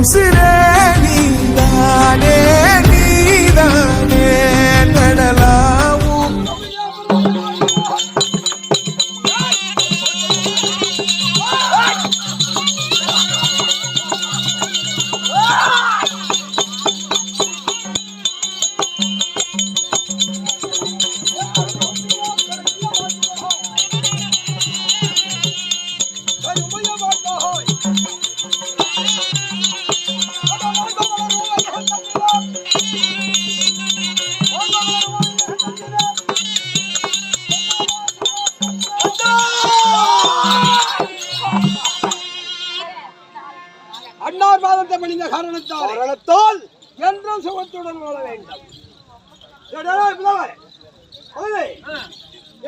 உசிரே நீதானே நீதானே நடலாவும் அன்னார் பாதத்தை பணிந்த காரணத்தால் என்றும் சுகத்துடன் வாழ வேண்டும்.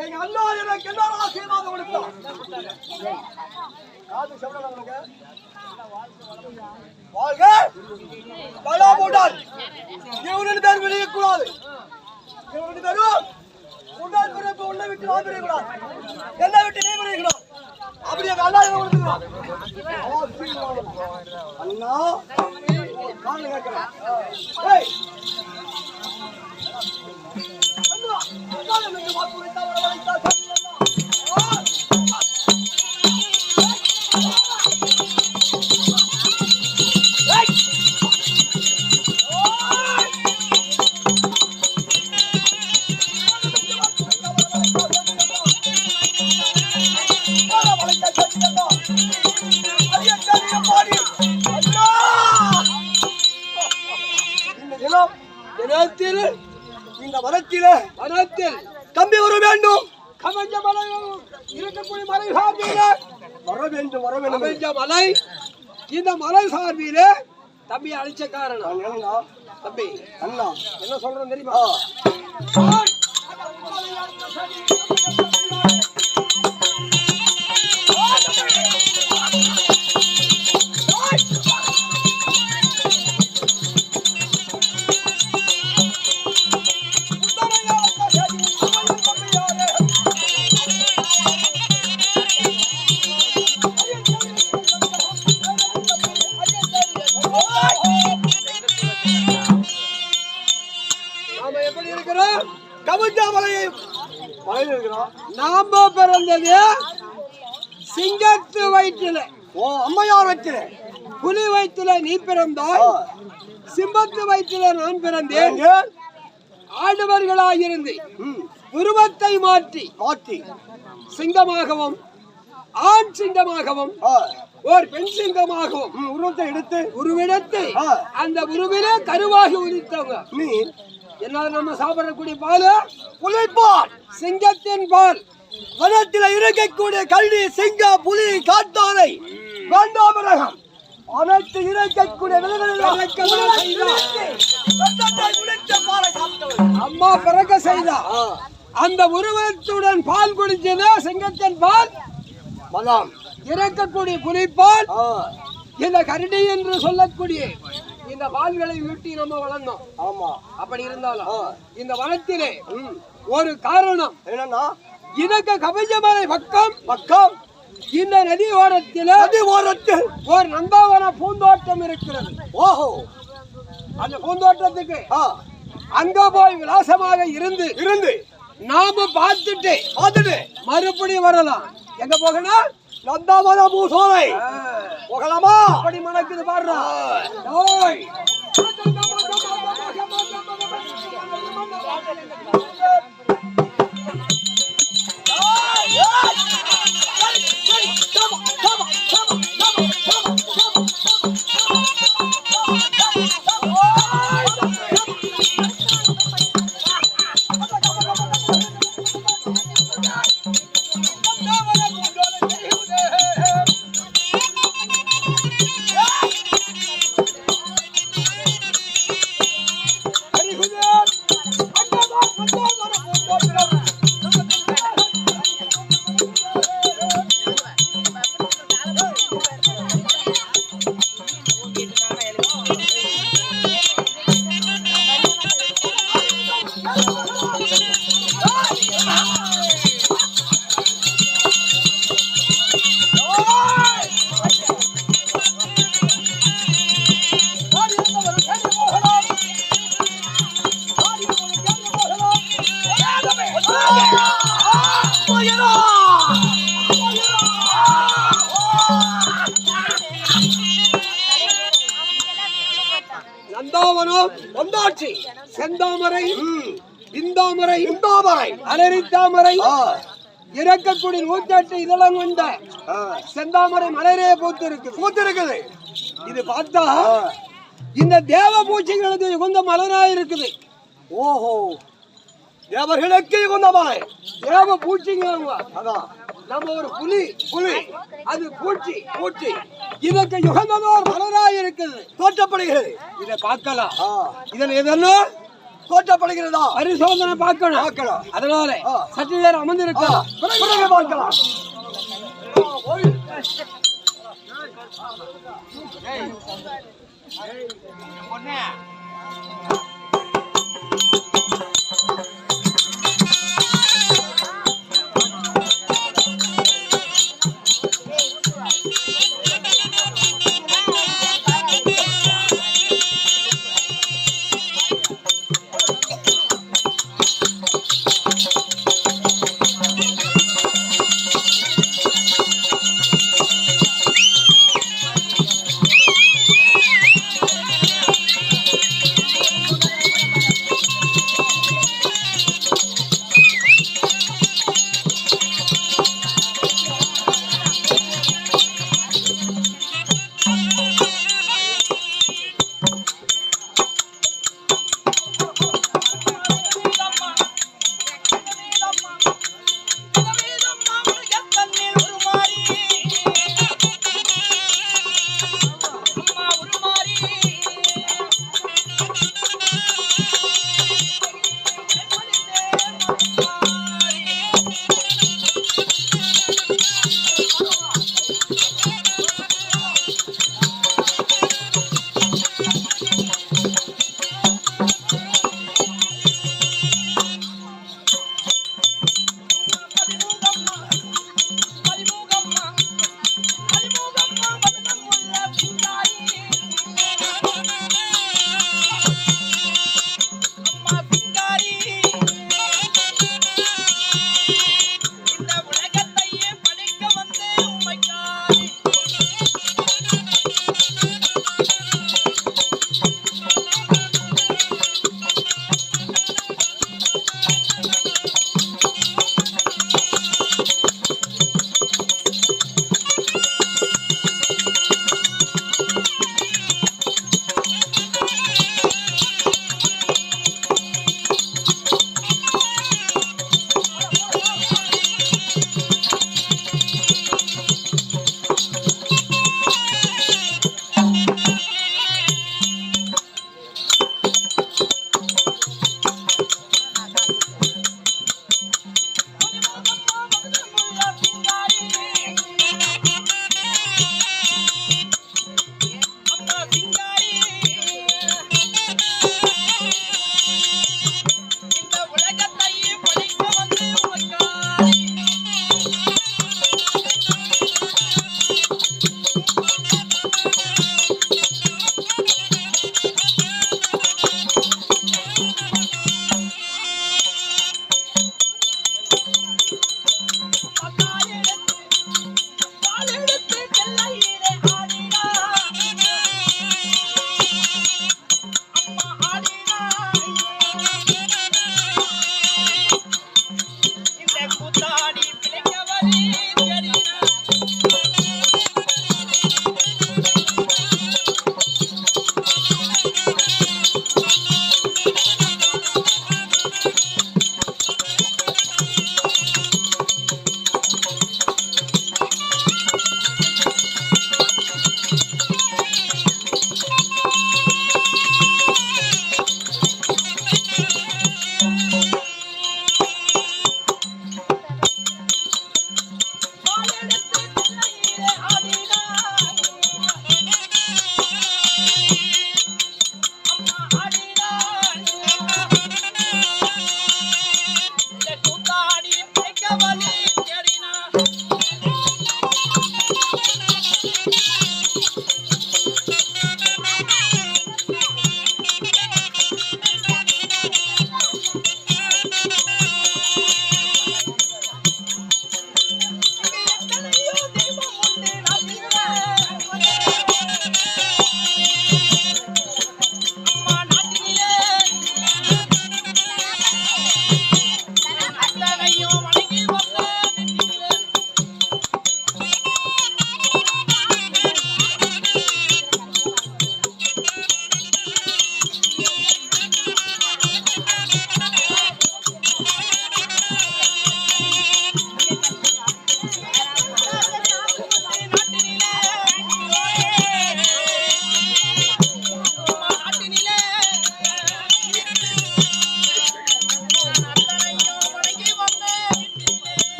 எங்க அண்ணா எனக்கு என்ன ஆசீர்வாதம் கொடுத்தார்? வாழ்க பலா போட்டால் இவருடைய பேர் வெளியக்கூடாது. இவருடைய பேரும் உண்டால் பிறப்பு உன்னை விட்டு நான் பிரியக்கூடாது, என்னை விட்டு நீ பிரியக்கூடாது. அப்படியே அண்ணா கொடுத்துக்கலாம். அண்ணா காரணம் கேட்கிறேன். இந்த வனத்தில் தம்பி வர வேண்டும். கமஞ்ச மலை இருக்கக்கூடிய மலை சார்பிலே வர வேண்டும். கமஞ்ச மலை, இந்த மலை சார்பிலே தம்பி அழைச்ச காரணம் தம்பி அண்ணா என்ன சொல்றேன் தெரியுமா? நாம பிறந்தது சிங்கத்து வயிற்றில, அம்மையார் வயிற்றில. புலி வயிற்றில நீ பிறந்தாய், சிம்பத்து வயிற்றில நான் பிறந்தேன். ஆடவர்களாயிருந்து உருவத்தை மாற்றி சிங்கமாகவும் ஆண் சிங்கமாகவும் ஒரு பெண் சிங்கமாகவும் உருவெடுத்து அந்த உருவிலே கருவாகி உரித்தவங்க நீ. என்ன நம்ம சாப்பிடக்கூடிய பால் புலிப்பால், சிங்கத்தின் பால். வனத்தில் இருக்கக்கூடிய கல்வி சிங்க புலி காட்டானை காண்டாமிருகம் அனைத்து இருக்கக்கூடிய அம்மா பிறக்க செய்தா அந்த உருவத்துடன் பால் குடிச்சதா சிங்கத்தின் பால். மலம் இறக்கக்கூடிய புலிப்பால், இந்த கரடி என்று சொல்லக்கூடிய இந்த பால்களை ஊட்டி நம்ம வளர்ந்தோம். ஆமா, அப்படி இருந்தாலும் இந்த வனத்திலே ஒரு காரணம் என்னன்னா, இதற்கு கபிஜமலை பக்கம் இந்த நதி ஓரத்தில் ஒரு நந்தவன பூந்தோட்டம் இருக்கிறது. ஓஹோ, அந்த பூந்தோட்டத்துக்கு அங்க போய் விலாசமாக இருந்து நாம பார்த்துட்டு மறுபடியும் வரலாம். எங்க போகணும்? நந்தவன பூசோலை போகலாமா? அப்படி மணக்குது பாடுறா. வந்தாவனம் வந்தாட்சி செந்தாமரை இந்தாமரை இந்தாமரை அலரித்தாமரை இறக்கக்கூடிய 108 இதெல்லாம் கொண்ட செந்தாமரை மலரே பூத்திருக்குது. இது பார்த்தா இந்த தேவ பூச்சிகளுக்கு உகந்த மலராய் இருக்குது. ஓஹோ, தேவர்களுக்கு உகந்த மலை, தேவ பூச்சிங்க. அதான் நம்ம ஒரு புலி அது பூச்சி இதற்கு யுகந்ததோர் மலராய் இருக்குது, தோற்றப்படுகிறது. இதை பார்க்கலாம். இதன் எதெல்லாம் தோற்றப்படுகிறதா பரிசோதனை பார்க்கணும். அதனால சற்று நேரம் அமர்ந்திருக்கலாம், பார்க்கலாம்.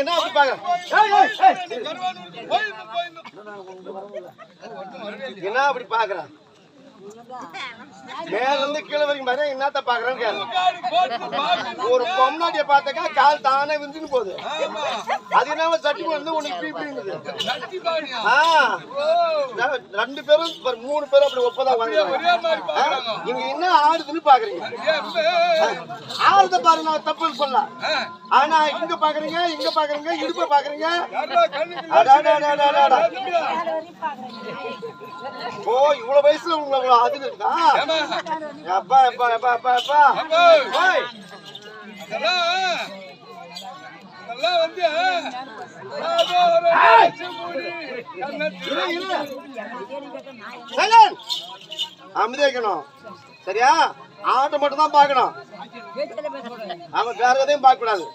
என்ன அப்படி பாக்குறேன் என்ன அப்படி பாக்குறேன் மேல இருந்து கீழே வரைக்கும் பாரு என்னத்த பாக்குறேன்னு ஒரு பொம்னாட்டிய பார்த்தாக்கா கால் தானே விந்துன்னு போகுது அது என்ன சட்டி வந்து உனக்கு பீப்பிடுது 2 பேரும் 3 பேரும் அப்படி ஒப்பதா வாங்க நீங்க என்ன ஆடுதுன்னு பாக்குறீங்க ஆடுத பாரு நான் தப்புன்னு சொல்லலாம் ஆனா இங்க பாக்குறீங்க இடுப்ப பாக்குறீங்க ஓ இவ்வளவு வயசுல உங்களுக்கு அது இருக்கா அப்பா அப்பா அப்பா அப்பா அப்பா அமைதிக்கணும் சரியா ஆட்டை மட்டும் தான் பாக்கணும் அவன் வேற எதையும் பார்க்க கூடாது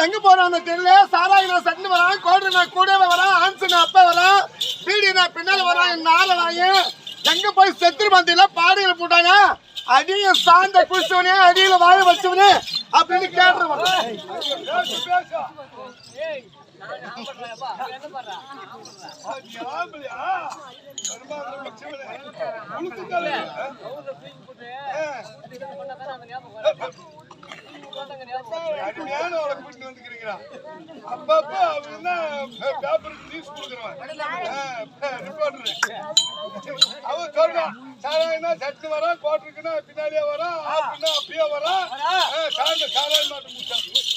எங்க போறான்னு தெரியல சாராயினா சட்னு வரான் கோடுனா கூடவே வரான் ஆன்சனா அப்ப வரான் பீடினா பின்னால வரான் நால வாயன் எங்க போய் செத்துரு வந்தில பாடியில போட்டாங்க அடிய சாந்த குடிச்சவனே அடியில வாய வச்சவனே அப்படின்னு கேட்டுருவான் அப்பப்ப பேப்பருக்கு நியூஸ் கொடுக்குறவன் அவன் சொல்றான் சாராயனா சட்டு வரான் கோட்டருக்குன்னா பின்னாடியே வரான் அப்படின்னா அப்படியே வரான் சார்ந்த சாராய மாட்டு முடிச்சான்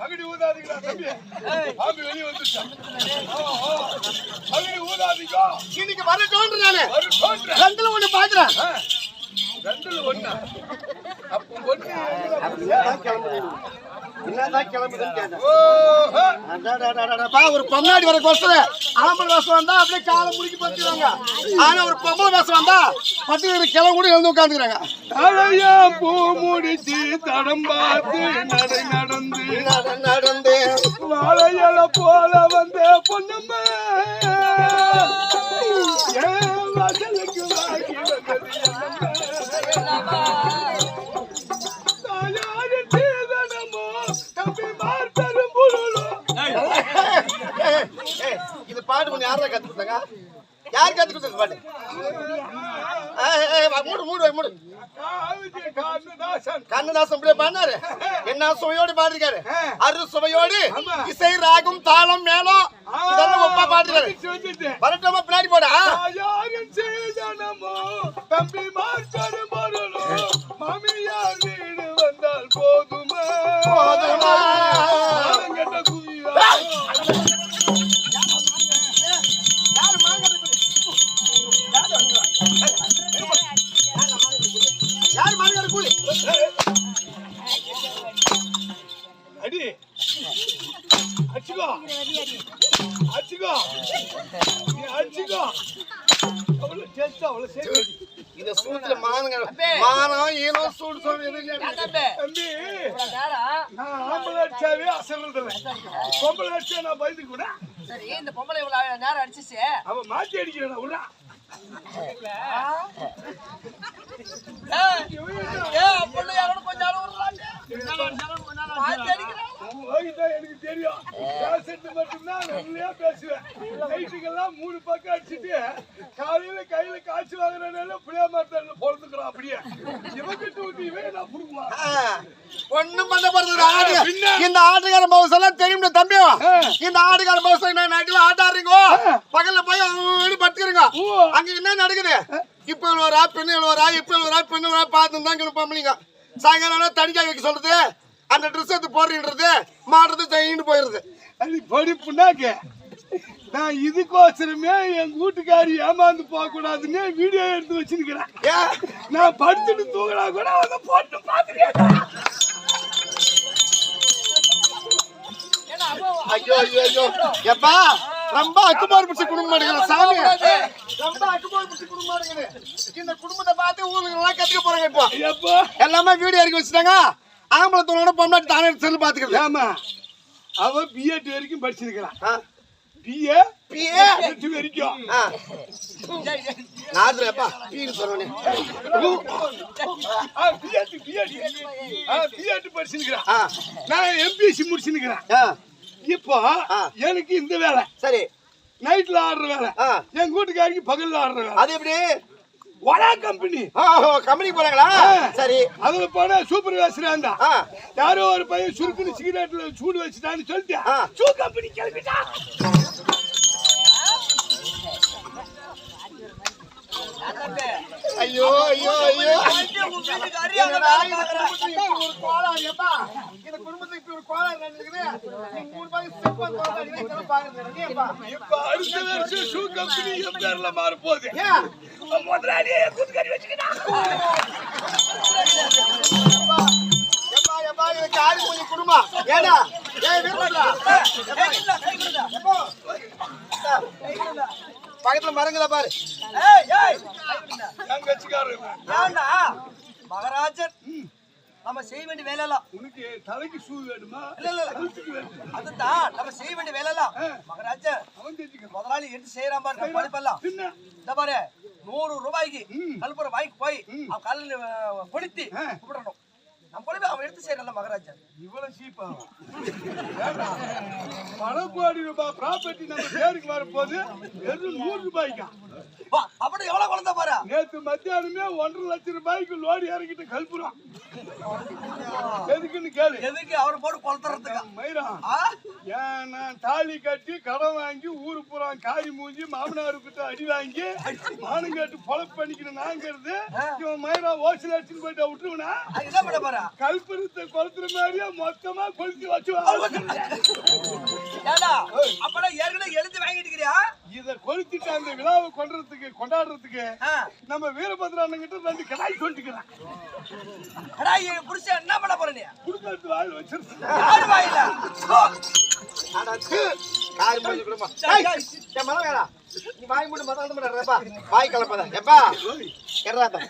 மகடி ஊதாதீங்களா தம்பி பாம்பு வெளியே வந்துட்டான் மகடி ஊதாதீங்க இன்னைக்கு வரட்டோன்ற நானு ரெண்டுல ஒண்ணு பாக்குறேன் ரெண்டுல ஒண்ணா அப்ப ஒண்ணு என்னதான் கிளம்புதுன்னு கேட்டேன் ஒரு பொம்னாடி வர கொஸ்து ஆம்பளை வேஷம் வந்தா அப்படியே காலை முடிக்கி பத்துறாங்க ஆனா ஒரு பொம்பளை வேஷம் வந்தா பத்து கிளம்ப கூட எழுந்து உட்காந்துக்கிறாங்க தலையா பூ முடிச்சு தடம் பார்த்து நடை நடந்து வாழையில போல வந்த பொண்ணுமே ஏன் வாசலுக்கு வாங்கி இது பாட்டு கொஞ்சம் யாரா கத்து கொடுத்தாங்க யார் கத்து கொடுத்தது பாட்டு மூடு கண்ணதாசன் பண்ணாரு என்ன சுவையோடு பாடிருக்காரு அரு சுவையோடு இசை ராகம் தாளம் மேளம் இதெல்லாம் ஒப்பா பாடிருக்காரு வரட்டமா பின்னாடி போடா தம்பி மாற்று மாமியார் வீடு வந்தால் போதுமா அடிச்சுக்கோ அடிச்சுக்கோ நீ அடிச்சுக்கோ அவ்வளவு டேஸ்டா அவ்வளவு சேர்த்து இந்த சூட்ல மானம் ஈனோ சூடு சொல்லி தம்பி நான் ஆம்பளை அடிச்சாவே அசல்றது இல்லை பொம்பளை அடிச்சா நான் பயந்துக்கு கூட சரி இந்த பொம்பளை இவ்வளவு நேரம் அடிச்சிச்சு அவன் மாத்தி அடிக்கிறான் விடா எனக்கு தெரியும் பேசிட்டு மட்டும்தான் நிறைய பேசுவேன் நைட்டுக்கெல்லாம் 3 பக்கம் அடிச்சுட்டு காலையில கையில காய்ச்சி வாங்குறதுனால புளியா மரத்தால பொழுதுக்கிறான் அப்படியே இவங்கிட்ட ஊட்டி இவன் நான் புடுங்குவான் ஒண்ணும் பண்ண போறது இந்த ஆட்டுக்கார பவுஸ் எல்லாம் தெரியும் தம்பி இந்த ஆட்டுக்கார பவுஸ் நைட்ல ஆட்டாடுறீங்க பகல்ல போய் வீடு படுத்துக்கிறீங்க அங்க என்ன நடக்குது இப்ப வரா பெண்ணு வரா இப்ப வரா பெண்ணு வரா பார்த்து தான் பம்பளிங்க சாயங்காலம் தடிக்காய் வைக்க சொல்றது அந்த ட்ரெஸ் எடுத்து போடுறது மாடுறது செய்யிட்டு போயிருது அது படிப்புனாக்க நான் இதுக்கோசரமே என் வீட்டுக்காரி ஏமாந்து போக கூடாதுன்னு வீடியோ எடுத்து வச்சிருக்கிறேன் நான் படுத்துட்டு தூங்கினா கூட அதை போட்டு பாத்துருக்கேன் ஐயோ ஐயோ ஐயோ எப்பா ரொம்ப அக்குமார் பிடிச்ச குடும்பம் எடுக்கிற சாமி ரொம்ப அக்குமார் பிடிச்ச குடும்பம் எடுக்குது இந்த குடும்பத்தை பார்த்து ஊருக்கு எல்லாம் கத்துக்க போறாங்க இப்போ எல்லாமே வீடியோ எடுக்க வச்சுட்டாங்க ஆம்பளை தோணோட பொண்ணாட்டி தானே செல்லு பாத்துக்கிறது ஆமா அவ பிஎட் வரைக்கும் படிச்சிருக்கிறான் பிஏ வரைக்கும் நாதுரப்பா பீன்னு சொன்னேன் பிஎட் படிச்சிருக்கிறான் நான் எம்பிஎஸ்சி முடிச்சிருக்கிறேன் இப்போ எனக்கு இந்த வேலை சரி நைட்ல ஆடுற வேலை என் வீட்டுக்காரிக்கு பகல்ல ஆடுற வேலை அது எப்படி வடா கம்பெனி கம்பெனி போறாங்களா சரி அதுல போனா சூப்பர்வைசரா இருந்தா யாரோ ஒரு பையன் சுருக்குன்னு சிகரெட்ல சூடு வச்சுட்டான்னு சொல்லிட்டு சூ கம்பெனி கிளம்பிட்டா ஐயோ ஐயோ ஐயோ ஒரு கோளாறு எப்பா இந்த குடும்பத்துக்கு ஒரு கோளாறு நடக்குது நீங்க 3 பாய் செப்ப கோளாறு பாருங்க இப்ப அடுத்த வருஷம் ஷூ கம்பெனி எம்ஆர்ல மாற போகுது முதலாளியே குத்துக்கறி வச்சுக்கிட்டா எப்பா எப்பா இது காரி போய் குடும்பம் ஏடா ஏய் வீரடா எப்பா பக்கத்துல மரங்கள பாரு ஏய் ஏய் நான் கட்சிக்காரன் ஏண்டா மகாராஜன் நம்ம செய்ய வேண்டிய வேலை எல்லாம் உனக்கு தலைக்கு ஷூ வேணுமா இல்ல அதுதான் நம்ம செய்ய வேண்டிய வேலை எல்லாம் மகாராஜன் அவன் தெரிஞ்சுக்க முதலாளி எடுத்து செய்யறான் பாரு நம்ம படிப்பெல்லாம் இந்த பாரு 100 ரூபாய்க்கு கல்புற வாய்க்கு போய் அவன் காலில் பொடித்து கூப்பிடணும் நம்ம படிப்பு அவன் எடுத்து செய்யறல மகாராஜன் இவ்வளவு சீப்பா பல கோடி ரூபாய் ப்ராப்பர்ட்டி நம்ம பேருக்கு வரப்போது வெறும் 100 ரூபாய்க்கா அப்படி எவ்வளவு குழந்தை பாரு நேற்று மத்தியானமே 1.5 லட்சம் ரூபாய்க்கு லோடு இறக்கிட்டு கல்புறோம் எதுக்குன்னு கேளு எதுக்கு அவரை போட்டு கொளுத்துறதுக்கு மயிரா ஏன் நான் தாலி கட்டி கடன் வாங்கி ஊரு பூரா காரி மூஞ்சி மாமனாருக்கிட்ட அடி வாங்கி மானம் கேட்டு பொழப்பு பண்ணிக்கணும் நாங்கிறது இவன் மயிரா ஓசில அடிச்சுன்னு போயிட்டு விட்டுருவனா என்ன பண்ண பாரு கல்புரத்தை கொளுத்துற மாதிரியே மொத்தமா கொளுத்தி வச்சு அப்பதான் ஏற்கனவே எழுதி வாங்கிட்டு இருக்கிறியா இத கொளுத்திட்டு அந்த விழாவை கொண்டாடுறதுக்கு நம்ம வீரபத்ர அண்ணன் கிட்ட 2 கடாய் சொல்லிக்கிறேன் கடாய் புடிச்சு என்ன பண்ண போற நீ குடும்பத்து வாயில் வச்சிருக்கேன் யாரு வாயில காரி போய் குடும்பம் ஏய் மரங்களா நீ வாய் மூடு மதம் பண்ணறப்பா வாய் கலப்பதா எப்பா கேறடா